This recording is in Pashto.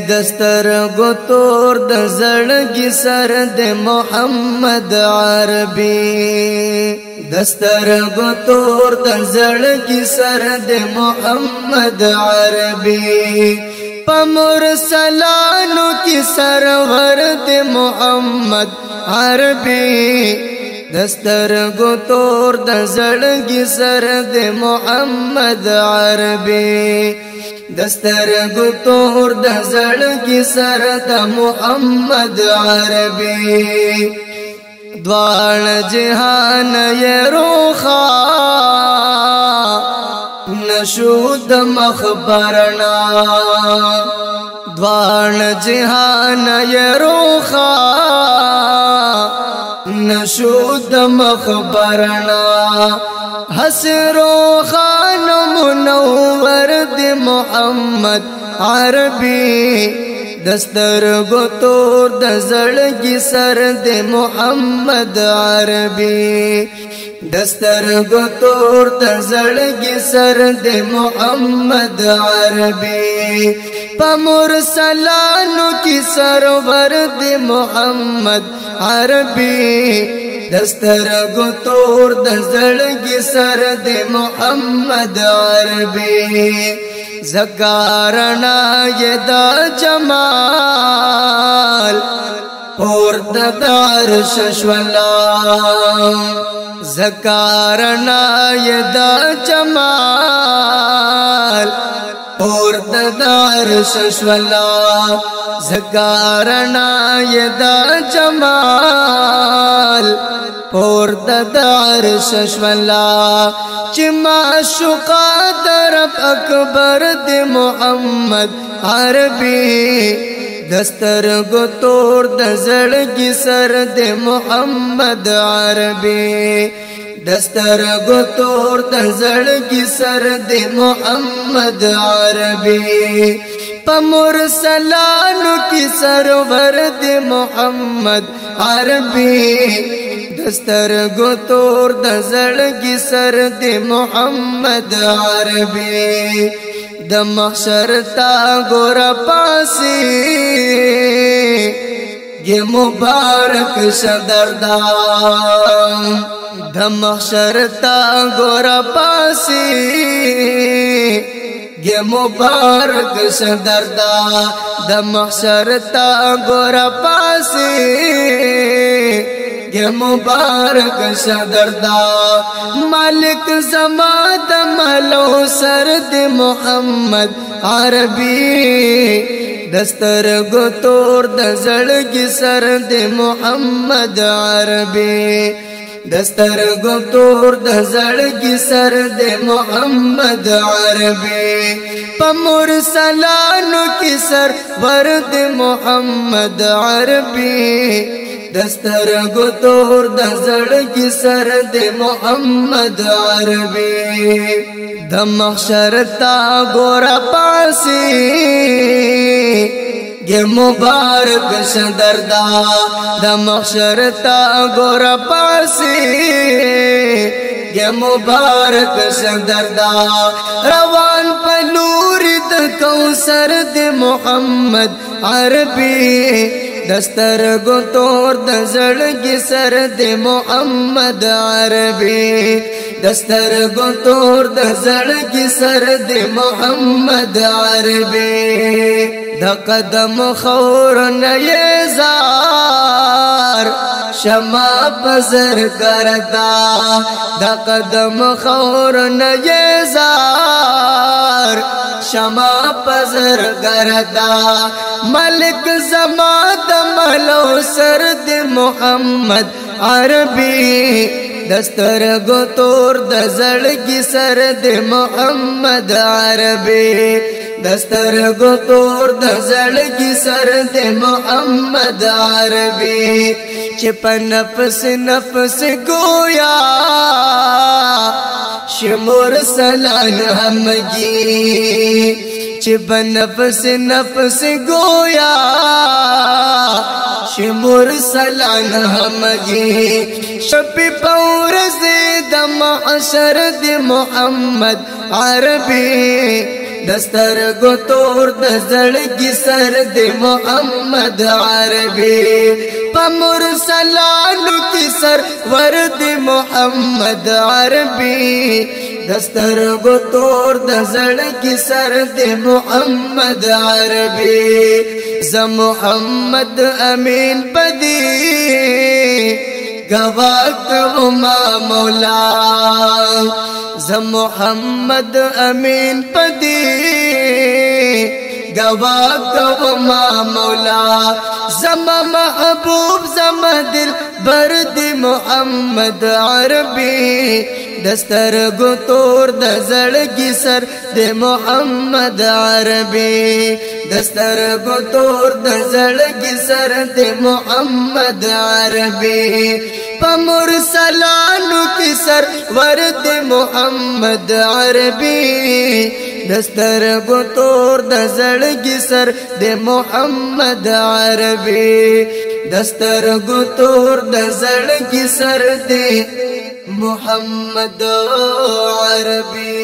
دستر گتور د زړګي سر د محمد عربي دستر گتور د زړګي سر د محمد عربي پمرسلانو کی سرور د محمد عربي دستر گتور د زړګي سر د محمد عربي دستر گتور د زړګي سر د محمد عربي دوال جهان یې روخا نشود مخبرنا دوال جهان یې روخا نشود مخبرنا حسرو خان منور د محمد عربي دستر گتور د زړګي سر د محمد عربي دستر گتور د زړګي سر د محمد عربي پمرسلانو کی سرور د محمد عربي دستر گتور د زړګي سر د محمد عربي زکارنا یدا جمال اور د عرش شولا زکارنا یدا جمال اور د عرش شولا زکارنا یدا جمال اور د عرش شولا چې معشوقا درب اکبر د محمد عربي دستر گتور د زړګي سر د محمد عربي دستر گتور د زړګي سر د محمد عربي پمرسلانو کی سرور د محمد عربي دستر گتور د زړګي سر د محمد عربي د محشر تا ګور پاسي یہ مبارک شدردا د محشر تا ګور پاسي یہ مبارک شدردا د محشر تا ګور پاسي یہ مبارک شدردا مالک زما د ملو سر د محمد عربي دستر گتور د زړګي سر د محمد عربي دستر گتور د زړګي سر د محمد عربي پمرسلانو کی سر ور د محمد عربي دستر گتور د زړګي سر د محمد عربي د محشر تا ګور پاسي یہ مبارک شدردا د محشر تا ګور پاسي یہ مبارک شدردا روان پلور د کوثر د محمد عربي دستر گتور د زړګي سر د محمد عربي دستر گتور د زړګي سر د محمد عربي د قدم خور نه یزار شما پزر کرتا د قدم خور نه یزار شما پزر کرتا ملک زما د ملو سر د محمد عربي دستر گتور د زړګي سر د محمد عربي دستر گتور د زړګي سر د محمد عربي چې په نفس نفس گویا شمور سلان همگی چې په نفس نفس گویا شمور سلان همگی شپی پورز د محشر د محمد عربي دستر گو تور دزړګي سر د محمد عربي پمر سلالو کی سر ورد محمد عربي دستر گو تور دزړګي سر د محمد عربي ز محمد امین پدی گواک ما مولا ز محمد امین پدی گواک ما مولا زما محبوب زما دل برد محمد عربي دستر گو تور دزړګي سر د محمد عربي دستر گو تور دزړګي سر د محمد عربي پمر سلالو کی سر ورد محمد عربي دستر گو تور دزړګي سر د محمد عربي دستر گو تور دزړګي سر د محمد عربي